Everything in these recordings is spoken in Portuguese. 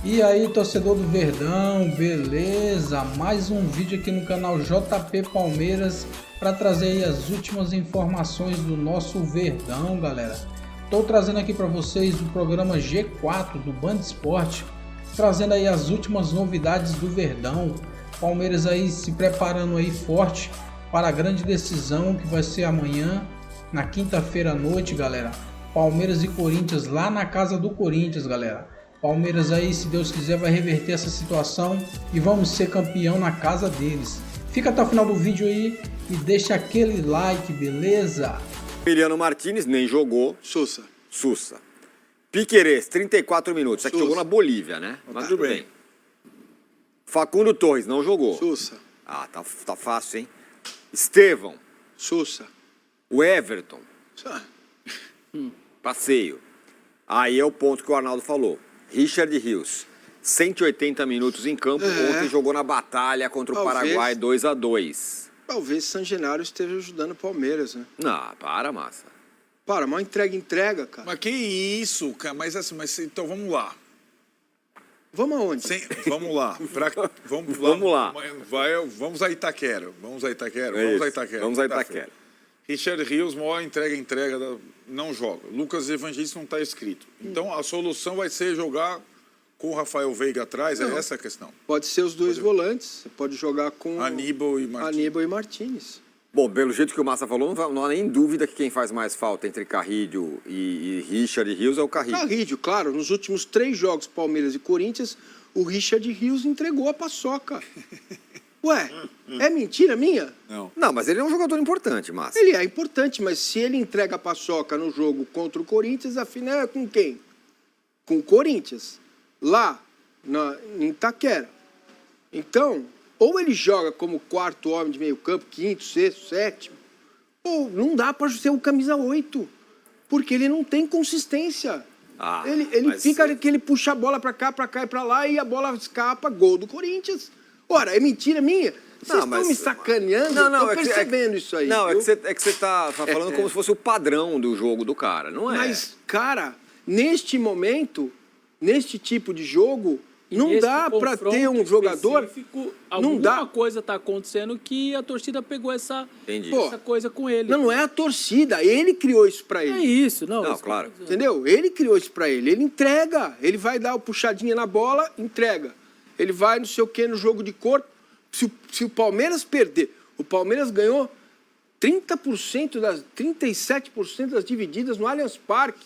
E aí, torcedor do Verdão, beleza? Mais um vídeo aqui no canal JP Palmeiras para trazer aí as últimas informações do nosso Verdão, galera. Estou trazendo aqui para vocês o programa G4 do Band Esporte, trazendo aí as últimas novidades do Verdão. Palmeiras aí se preparando aí forte para a grande decisão que vai ser amanhã, na quinta-feira à noite, galera. Palmeiras e Corinthians lá na casa do Corinthians, galera. Palmeiras aí, se Deus quiser, vai reverter essa situação e vamos ser campeão na casa deles. Fica até o final do vídeo aí e deixa aquele like, beleza? Emiliano Martínez nem jogou. Sousa. Piquerez, 34 minutos. Isso aqui Sousa. jogou na Bolívia, né? Mas Tá tudo bem. bem. Facundo Torres não jogou. Sousa. Ah, tá fácil, hein? Estevão. Sousa. O Everton. Ah, Passeio. Aí é o ponto que o Arnaldo falou. Richard Rios, 180 minutos em campo. Ontem jogou na batalha contra o Talvez. Paraguai 2-2. Talvez San Genaro esteja ajudando o Palmeiras, né? Não, para, massa. Para, mal entrega, cara. Mas que isso, cara? Mas assim, então vamos lá. Vamos aonde? Vamos lá. Vamos lá. Vamos a Itaquera. Vamos a Itaquera. É Vamos isso. a Itaquera. Vamos a Tá, Itaquera. Richard Rios, maior entrega, não joga. Lucas Evangelista não está escrito. Então a solução vai ser jogar com o Rafael Veiga atrás, Não. é essa a questão. Pode ser os dois volantes. Você pode jogar com Aníbal e Martins. Aníbal e Martínez. Bom, pelo jeito que o Massa falou, não há nem dúvida que quem faz mais falta entre Carrilho e Richard Rios é o Carrilho. Carrilho, claro, nos últimos 3 jogos Palmeiras e Corinthians, o Richard Rios entregou a paçoca. Ué, é mentira minha? Não. Não, mas ele é um jogador importante, Massa. Ele é importante, mas se ele entrega a paçoca no jogo contra o Corinthians, afinal é com quem? Com o Corinthians. Lá, em Itaquera. Então, ou ele joga como quarto homem de meio campo, quinto, sexto, sétimo, ou não dá para ser o camisa 8, porque ele não tem consistência. Ah, ele mas- fica que ele puxa a bola para cá e para lá e a bola escapa, gol do Corinthians. Ora, é mentira minha? Vocês estão me sacaneando? Não, Tô percebendo isso aí. Não, viu? é que você tá falando como se fosse o padrão do jogo do cara, não é? Mas, cara, neste momento, neste tipo de jogo, não Nesse dá para ter um confronto jogador. específico, Não dá. Alguma coisa está acontecendo que a torcida pegou essa Entendi. Pô, coisa com ele. Não é a torcida, ele criou isso para É ele. isso, não. Não, isso que claro. eu tô dizendo. Entendeu? Ele criou isso para ele. Ele entrega. Ele vai dar o puxadinha na bola, entrega. Ele vai não sei o que no jogo de corpo. Se o Palmeiras perder, o Palmeiras ganhou 37% das divididas no Allianz Parque.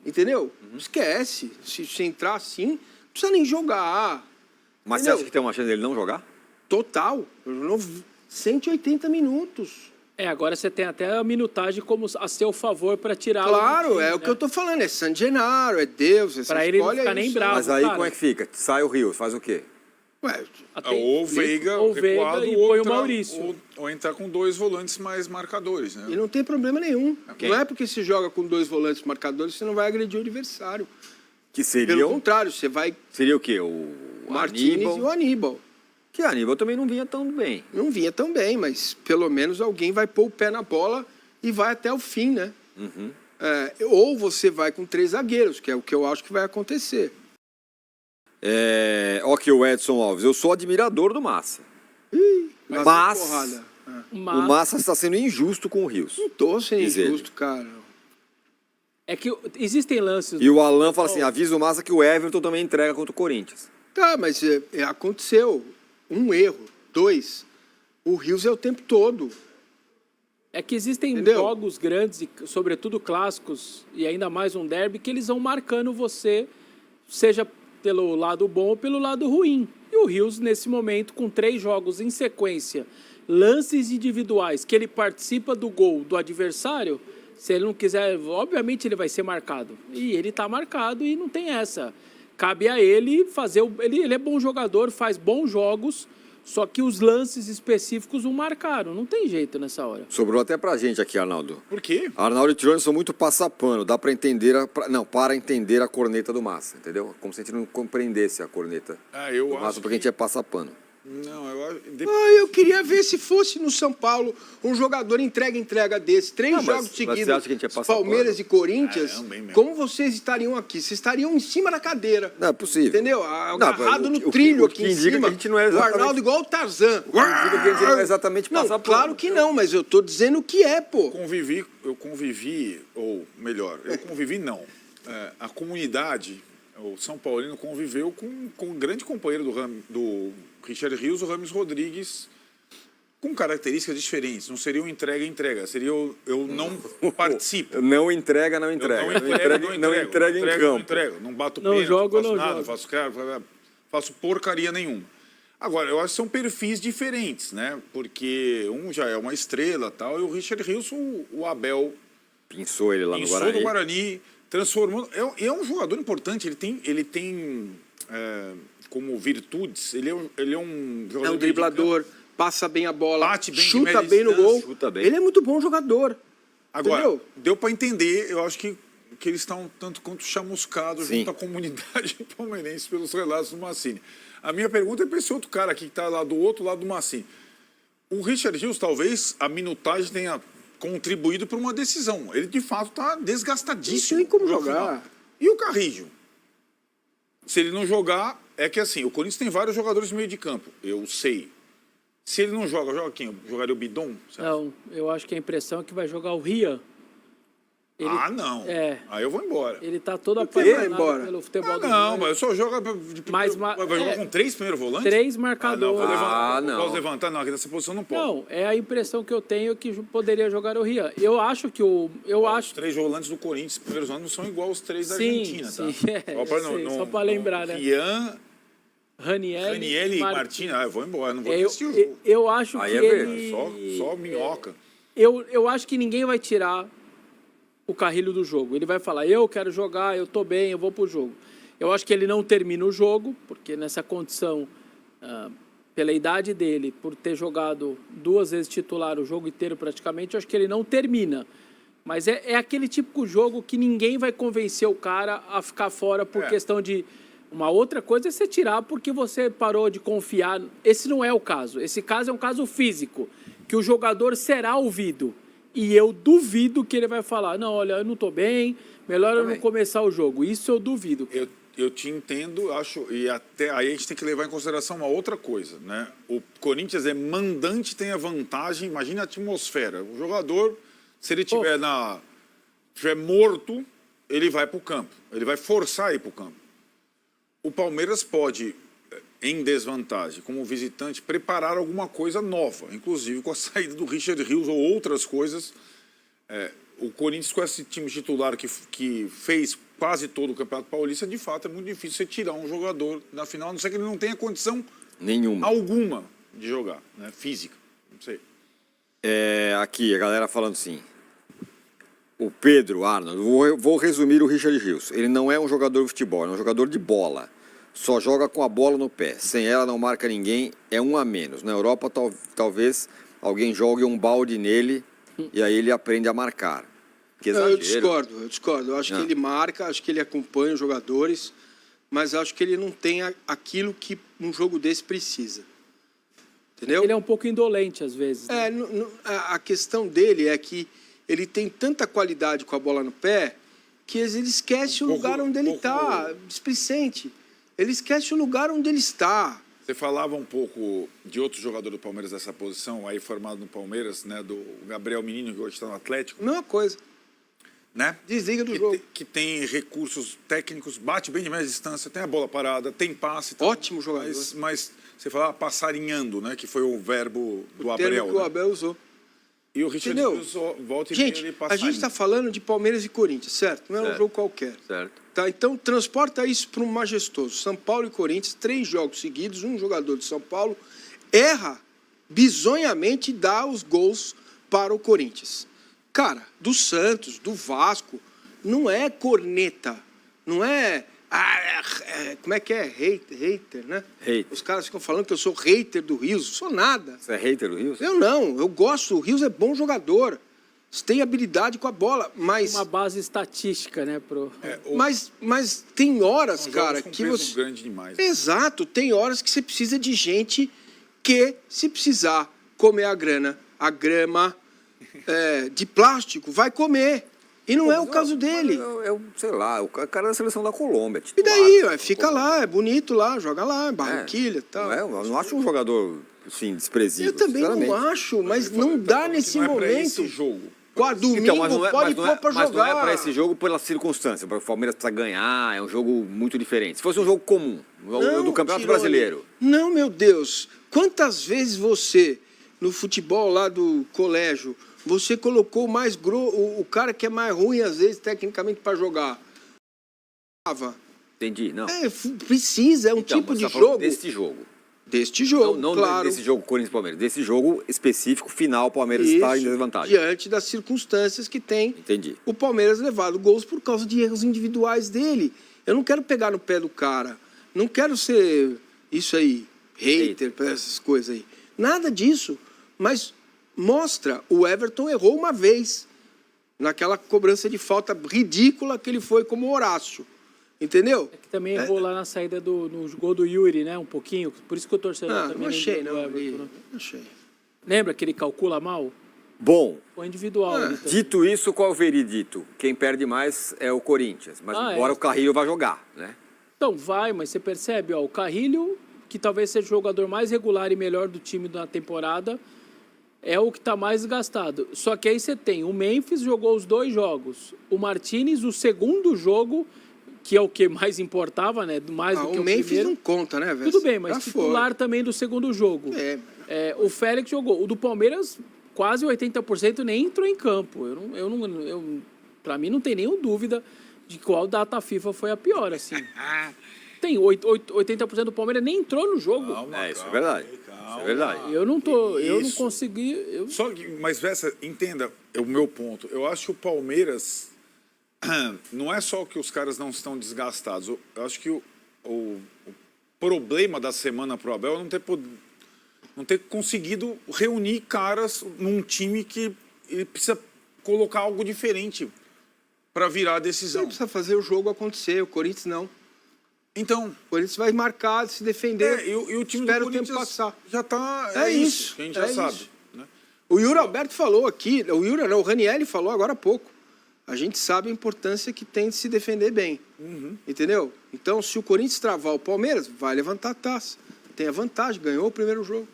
Entendeu? Esquece. Se entrar assim, não precisa nem jogar. Mas você Entendeu? acha que tem uma chance dele não jogar? Total. 180 minutos. Agora você tem até a minutagem como a seu favor para tirar Claro, é o que eu tô falando. É San Genaro, é Deus. Você Pra ele não escolhe ficar aí nem o bravo. Mas aí cara. como é que fica? Sai o Rios, faz o quê? Ué, Ou Veiga ou Veiga recuado, e ou põe o entrar- Maurício. Ou entrar com 2 volantes mais marcadores, né? e não tem problema nenhum. Ok. Não é porque se joga com 2 volantes marcadores, você não vai agredir o adversário. Que Pelo seria contrário, você vai seria o quê? O Martínez Aníbal? e o Aníbal. Que Aníbal também não vinha tão bem. Não vinha tão bem, mas pelo menos alguém vai pôr o pé na bola e vai até o fim, né? Uhum. Ou você vai com 3 zagueiros, que é o que eu acho que vai acontecer. Ok, o Edson Alves. Eu sou admirador do Massa. Lá Mas- vem porrada. O Massa está sendo injusto com o Rios. Não tô sendo Diz ele. injusto, cara. É que existem lances. E o Alan fala assim, avisa o Massa que o Everton também entrega contra o Corinthians. Tá, mas aconteceu. 1 erro. 2. O Rios é o tempo todo. É que existem Entendeu? jogos grandes, e sobretudo clássicos, e ainda mais um derby, que eles vão marcando você, seja pelo lado bom ou pelo lado ruim. E o Rios, nesse momento, com 3 jogos em sequência, lances individuais, que ele participa do gol do adversário, se ele não quiser, obviamente ele vai ser marcado. E ele está marcado e não tem essa. Cabe a ele fazer... Ele é bom jogador, faz bons jogos, só que os lances específicos o marcaram. Não tem jeito nessa hora. Sobrou até pra gente aqui, Arnaldo. Por quê? Arnaldo e Tirone são muito passapano. Dá pra entender... para entender a corneta do Massa, entendeu? Como se a gente não compreendesse a corneta Eu do Massa, acho porque a gente é passapano. Não, eu acho... Eu queria ver se fosse no São Paulo um jogador entrega desse. 3 Não, mas jogos você seguidos, acha que a gente ia passar Palmeiras pano? e Corinthians. Caramba, hein, meu? Como vocês estariam aqui? Vocês estariam em cima da cadeira. Não, é possível. Entendeu? Agarrado o no que- trilho o aqui que em indica cima. que a gente não é O exatamente- Arnaldo igual o Tarzan. Indica que a gente não é exatamente Não, passar claro pano. que não, mas eu tô dizendo que é, pô. Eu convivi, ou melhor, eu convivi não. A comunidade, o São Paulino conviveu com um grande companheiro do Richard Rios, o Rames Rodrigues, com características diferentes. Não seria um entrega, seria eu não participo. Não entrega Eu não não entrega em campo. Não bato Não pênalti, jogo, não faço não nada, jogo. faço porcaria nenhuma. Agora, eu acho que são perfis diferentes, né? Porque um já é uma estrela tal, e o Richard Rios, o Abel Pinçou ele lá no pensou Guarani. no Guarani, transformou. É um jogador importante, ele tem como virtudes, ele é um jogador É um de driblador, passa bem a bola, Bate bem de chuta média bem no distância, gol. chuta bem. Ele é muito bom jogador. Agora, Entendeu? deu para entender, eu acho que eles estão tanto quanto chamuscados Sim. junto à comunidade palmeirense pelos relatos do Massini. A minha pergunta é para esse outro cara aqui que está lá do outro lado do Massini. O Richard Rios, talvez a minutagem tenha contribuído para uma decisão. Ele, de fato, está desgastadíssimo. Não tem como no jogar. final. E o Carrillo? Se ele não jogar, é que assim, o Corinthians tem vários jogadores no meio de campo, eu sei. Se ele não joga quem? Jogaria o Bidon? Você acha? Não, eu acho que a impressão é que vai jogar o Rian. Ele, Não. É. Aí eu vou embora. Ele tá todo que vai apaixonado embora? pelo futebol do Não, Rian. mas só joga... Mas, vai jogar com 3 primeiros volantes? 3 Não, marcadores. vou levantar. não. Posso levantar? Não, aqui nessa posição não pode. Não, é a impressão que eu tenho que poderia jogar o Rian. Eu acho que Os 3 volantes do Corinthians, primeiros anos, não são igual aos 3 da Sim, Argentina, sim, tá? só pra lembrar, né? Rian, Ranieri Ranieri e Martins. Eu vou embora, não vou assistir o eu, jogo. eu acho Aí que é ele... Só minhoca. Eu acho que ninguém vai tirar o Carrilho do jogo. Ele vai falar, eu quero jogar, eu tô bem, eu vou pro jogo. Eu acho que ele não termina o jogo, porque nessa condição, pela idade dele, por ter jogado 2 vezes titular o jogo inteiro praticamente, eu acho que ele não termina. Mas é aquele típico jogo que ninguém vai convencer o cara a ficar fora por questão de... Uma outra coisa é você tirar porque você parou de confiar. Esse não é o caso. Esse caso é um caso físico, que o jogador será ouvido. E eu duvido que ele vai falar, não, olha, eu não estou bem, melhor eu não começar o jogo. Isso eu duvido. Eu te entendo, acho, e até aí a gente tem que levar em consideração uma outra coisa, né? O Corinthians é mandante, tem a vantagem, imagina a atmosfera. O jogador, se ele estiver morto, ele vai para o campo, ele vai forçar a ir para o campo. O Palmeiras pode, em desvantagem, como visitante, preparar alguma coisa nova, inclusive com a saída do Richard Rios ou outras coisas. O Corinthians, com esse time titular que fez quase todo o Campeonato Paulista, de fato, é muito difícil você tirar um jogador na final, a não ser que ele não tenha condição Nenhuma. alguma de jogar, né? Física, não sei. Aqui, a galera falando assim. O Pedro Arnold, vou resumir o Richard Rios. Ele não é um jogador de futebol, é um jogador de bola. Só joga com a bola no pé. Sem ela não marca ninguém, é um a menos. Na Europa, talvez alguém jogue um balde nele e aí ele aprende a marcar. Que Não, exagero. eu discordo. Eu acho que ele marca, acho que ele acompanha os jogadores, mas acho que ele não tem aquilo que um jogo desse precisa. Entendeu? Ele é um pouco indolente às vezes. Né? A questão dele é que ele tem tanta qualidade com a bola no pé que ele esquece o lugar onde ele está. Displicente. Ele esquece o lugar onde ele está. Você falava um pouco de outro jogador do Palmeiras dessa posição, aí formado no Palmeiras, né, do Gabriel Menino, que hoje está no Atlético. Mesma coisa. Né? Desliga do jogo. Que tem recursos técnicos, bate bem de média distância, tem a bola parada, tem passe. Tal, Ótimo jogador. Mas você falava passarinhando, né? Que foi o verbo do Abel. Termo que o né? Abel usou. E o Richard Entendeu? Rios volta e Gente, ele a passarinho. gente está falando de Palmeiras e Corinthians, certo? Não é um jogo qualquer. Certo. Tá, então, transporta isso para um majestoso. São Paulo e Corinthians, 3 jogos seguidos, um jogador de São Paulo erra bizonhamente e dá os gols para o Corinthians. Cara, do Santos, do Vasco, não é corneta, não é... como é que é? Hater, né? Hater. Os caras ficam falando que eu sou hater do Rios. Sou nada. Você é hater do Rios? Eu não, eu gosto. O Rios é bom jogador. Tem habilidade com a bola, mas... Uma base estatística, né? Mas tem horas, São cara, jogos com que peso você... grande demais. Exato, tem horas que você precisa de gente que, se precisar comer a grama de plástico, vai comer. E não é o caso dele. Sei lá, o cara da seleção da Colômbia. E daí, fica lá, é bonito lá, joga lá, Barranquilha e tal. Eu não acho um jogador, assim, desprezível. Eu também não acho, mas não dá nesse não é pra momento. esse jogo. Domingo Então, pode pôr pra jogar. Mas não é para esse jogo pela circunstância. O Palmeiras precisa ganhar, é um jogo muito diferente. Se fosse um jogo comum, do Campeonato Brasileiro. Não, meu Deus. Quantas vezes você, no futebol lá do colégio, você colocou o cara que é mais ruim, às vezes, tecnicamente, para jogar? Entendi, não. Precisa, é um tipo de jogo. Desse jogo. Deste jogo, não claro. Desse jogo Corinthians e Palmeiras. Desse jogo específico, final, o Palmeiras está em desvantagem. Diante das circunstâncias que tem o Palmeiras levado gols por causa de erros individuais dele. Eu não quero pegar no pé do cara. Não quero ser isso aí, hater, essas coisas aí. Nada disso. Mas mostra, o Everton errou uma vez naquela cobrança de falta ridícula que ele foi como Horácio. Entendeu? É que também errou lá na saída no gol do Yuri, né? Um pouquinho. Por isso que eu torcedor também não achei, não. Everton, não achei. Lembra que ele calcula mal? Bom, Foi individual. dito isso, qual é o veredito? Quem perde mais é o Corinthians. Mas embora o Carrilho vá jogar, né? Então, vai, mas você percebe, ó, o Carrilho, que talvez seja o jogador mais regular e melhor do time da temporada, é o que está mais desgastado. Só que aí você tem, o Memphis jogou os 2 jogos. O Martínez, o segundo jogo, que é o que mais importava, né? Mais do que o Memphis primeiro. Não conta, né, velho? Tudo bem, mas titular também do segundo jogo. O Félix jogou. O do Palmeiras, quase 80% nem entrou em campo. Para mim, não tem nenhuma dúvida de qual data FIFA foi a pior, assim. Tem 80% do Palmeiras nem entrou no jogo. Isso é verdade. Isso é verdade. Eu não consegui. Mas Vessa, entenda o meu ponto. Eu acho que o Palmeiras não é só que os caras não estão desgastados. Eu acho que o problema da semana pro Abel é não ter conseguido reunir caras num time que ele precisa colocar algo diferente para virar a decisão. Ele precisa fazer o jogo acontecer, o Corinthians não. Então, o Corinthians vai marcar, se defender. E o time espera do o tempo Corinthians passar. Já tá. É isso. Que a gente já sabe. Né? O Yuri Alberto falou aqui, o Ranieri falou agora há pouco. A gente sabe a importância que tem de se defender bem. Entendeu? Então, se o Corinthians travar o Palmeiras, vai levantar a taça. Tem a vantagem, ganhou o primeiro jogo.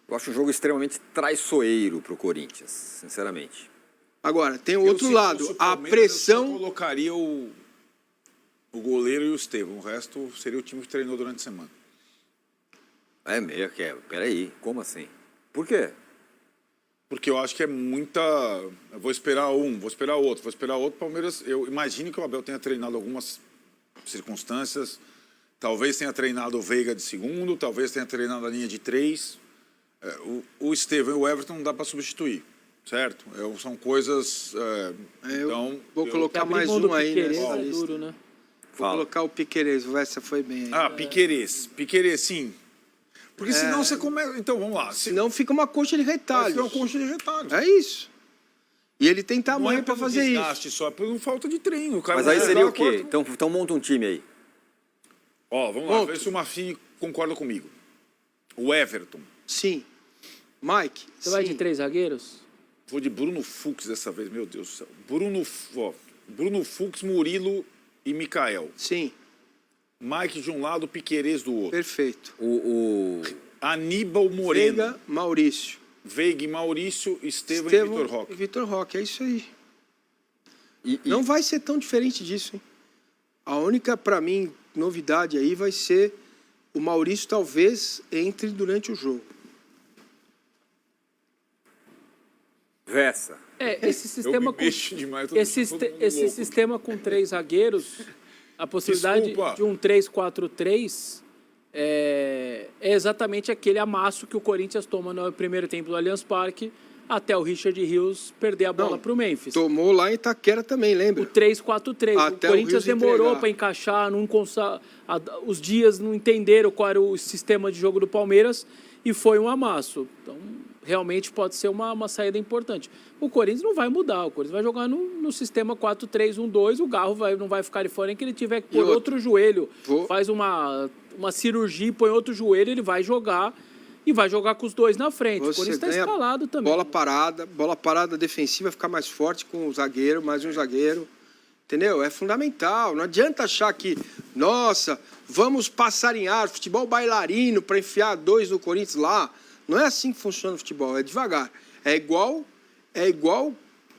Eu acho um jogo extremamente traiçoeiro para o Corinthians, sinceramente. Agora, tem o outro lado, a pressão... Eu colocaria o goleiro e o Estevão. O resto seria o time que treinou durante a semana. Peraí, como assim? Por quê? Porque eu acho que é muita... Eu vou esperar um, vou esperar outro, vou esperar outro. Palmeiras, eu imagino que o Abel tenha treinado algumas circunstâncias. Talvez tenha treinado o Veiga de segundo, talvez tenha treinado a linha de 3. O Estevão e o Everton não dá para substituir, certo? São coisas... então, vou colocar mais um aí nessa lista. Duro, né? Vou colocar o Piquerez, essa foi bem aí. Piquerez, sim. Porque senão você começa... Então, vamos lá. Senão fica uma coxa de retalhos. Fica uma coxa de retalhos. É isso. E ele tem tamanho para fazer desgaste, isso. Só por falta de treino. O cara Mas aí seria o quê? Então monta um time aí. Vamos lá, ver se o Mafini concorda comigo. O Everton. Sim. Mike. Você vai de 3 zagueiros? Vou de Bruno Fux dessa vez, meu Deus do céu. Bruno Fux, Murilo e Mikael. Sim. Mike de um lado, Piquerez do outro. Perfeito. Aníbal Moreno. Veiga, Maurício. Veiga e Maurício, Estevão e Vitor Roque. Vitor Roque, é isso aí. Não vai ser tão diferente disso, hein? A única, para mim, novidade aí vai ser o Maurício talvez entre durante o jogo. Vessa. Esse sistema com sistema com 3 zagueiros, a possibilidade de um 3-4-3 é exatamente aquele amasso que o Corinthians toma no primeiro tempo do Allianz Parque até o Richard Rios perder a bola para o Memphis. Tomou lá em Itaquera também, lembra? O 3-4-3. O Corinthians demorou para encaixar, os dias não entenderam qual era o sistema de jogo do Palmeiras e foi um amasso. Então, realmente pode ser uma saída importante. O Corinthians não vai mudar, o Corinthians vai jogar no sistema 4-3-1-2, o Garro não vai ficar de fora nem que ele tiver que pôr outro joelho. Faz uma cirurgia e põe outro joelho, ele vai jogar e vai jogar com os dois na frente. O Você Corinthians está ganha escalado também. bola parada defensiva, ficar mais forte com o zagueiro, mais um zagueiro. Entendeu? É fundamental. Não adianta achar que, nossa, vamos passarinhar, futebol bailarino para enfiar 2 no Corinthians lá. Não é assim que funciona o futebol, é devagar. É igual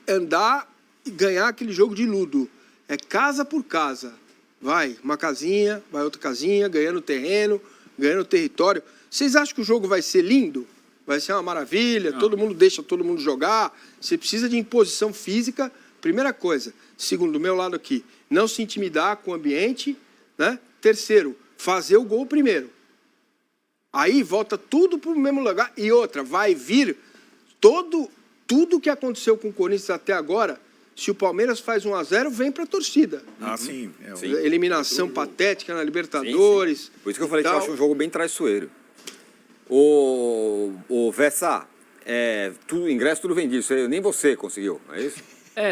andar e ganhar aquele jogo de ludo. É casa por casa. Vai uma casinha, vai outra casinha, ganhando terreno, ganhando território. Vocês acham que o jogo vai ser lindo? Vai ser uma maravilha, todo mundo deixa todo mundo jogar. Você precisa de imposição física, primeira coisa. Segundo, do meu lado aqui, não se intimidar com o ambiente, né? Terceiro, fazer o gol primeiro. Aí volta tudo para o mesmo lugar. E outra, vai vir tudo que aconteceu com o Corinthians até agora. Se o Palmeiras faz 1-0, vem para a torcida. Sim. Eliminação patética na Libertadores. Sim. Por isso que eu falei que eu acho um jogo bem traiçoeiro. O Vessa, ingresso tudo vendido. Nem você conseguiu, é isso?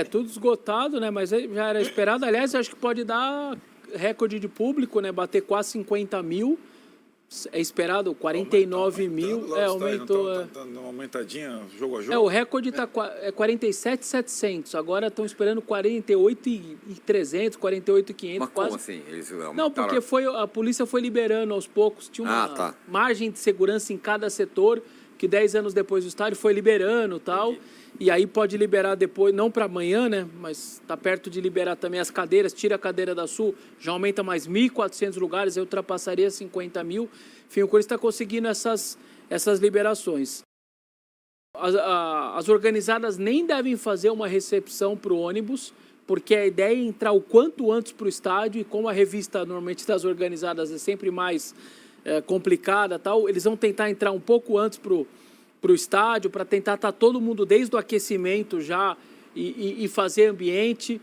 Tudo esgotado, né? Mas já era esperado. Aliás, acho que pode dar recorde de público, né? Bater quase 50 mil. É esperado 49 mil. Aumentou. Tá dando uma aumentadinha jogo a jogo. O recorde está 47.700. Agora estão esperando 48.300, 48.500. Mas quase. como assim? Eles Não, porque a polícia foi liberando aos poucos. Tinha uma margem de segurança em cada setor, que 10 anos depois do estádio foi liberando e tal. Entendi. E aí pode liberar depois, não para amanhã, né? Mas está perto de liberar também as cadeiras. Tira a cadeira da Sul, já aumenta mais 1.400 lugares, aí ultrapassaria 50 mil. Enfim, o Corinthians está conseguindo essas liberações. As organizadas nem devem fazer uma recepção para o ônibus, porque a ideia é entrar o quanto antes para o estádio, e como a revista normalmente das organizadas é sempre mais complicada, tal, eles vão tentar entrar um pouco antes para o estádio, para tentar estar todo mundo desde o aquecimento já e fazer ambiente.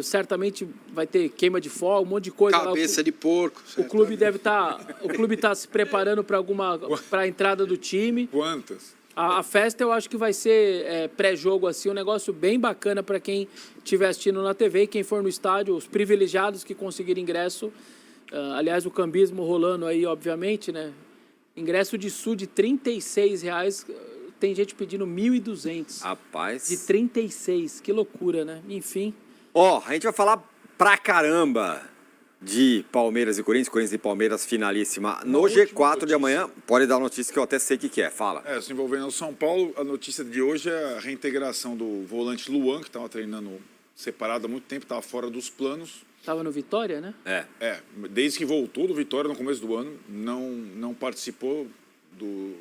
Certamente vai ter queima de fogo, um monte de coisa. Cabeça de porco. O clube deve estar se preparando para a entrada do time. Quantas? A festa eu acho que vai ser pré-jogo, assim, um negócio bem bacana para quem estiver assistindo na TV e quem for no estádio, os privilegiados que conseguirem ingresso. Aliás, o cambismo rolando aí, obviamente, né? Ingresso de Sul de R$36, tem gente pedindo 1.200. Rapaz. De 36, que loucura, né? Enfim. A gente vai falar pra caramba de Palmeiras e Corinthians e Palmeiras finalíssima no G4 de amanhã. Pode dar a notícia que eu até sei o que é, fala. Se envolvendo no São Paulo, a notícia de hoje é a reintegração do volante Luan, que estava treinando separado há muito tempo, estava fora dos planos. Estava no Vitória, né? Desde que voltou do Vitória no começo do ano, não participou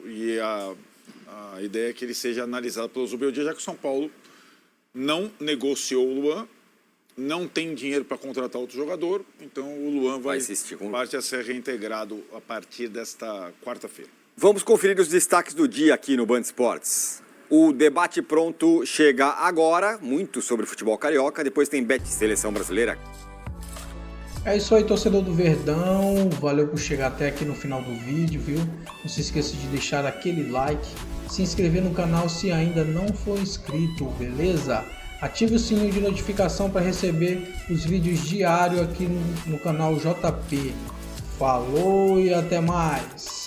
e a ideia é que ele seja analisado pelo Zubeldia, já que o São Paulo não negociou o Luan, não tem dinheiro para contratar outro jogador, então o Luan vai parte a ser reintegrado a partir desta quarta-feira. Vamos conferir os destaques do dia aqui no Band Esportes. O debate pronto chega agora, muito sobre futebol carioca, depois tem Bet Seleção Brasileira. É isso aí, torcedor do Verdão, valeu por chegar até aqui no final do vídeo, viu? Não se esqueça de deixar aquele like, se inscrever no canal se ainda não for inscrito, beleza? Ative o sininho de notificação para receber os vídeos diários aqui no canal JP. Falou e até mais!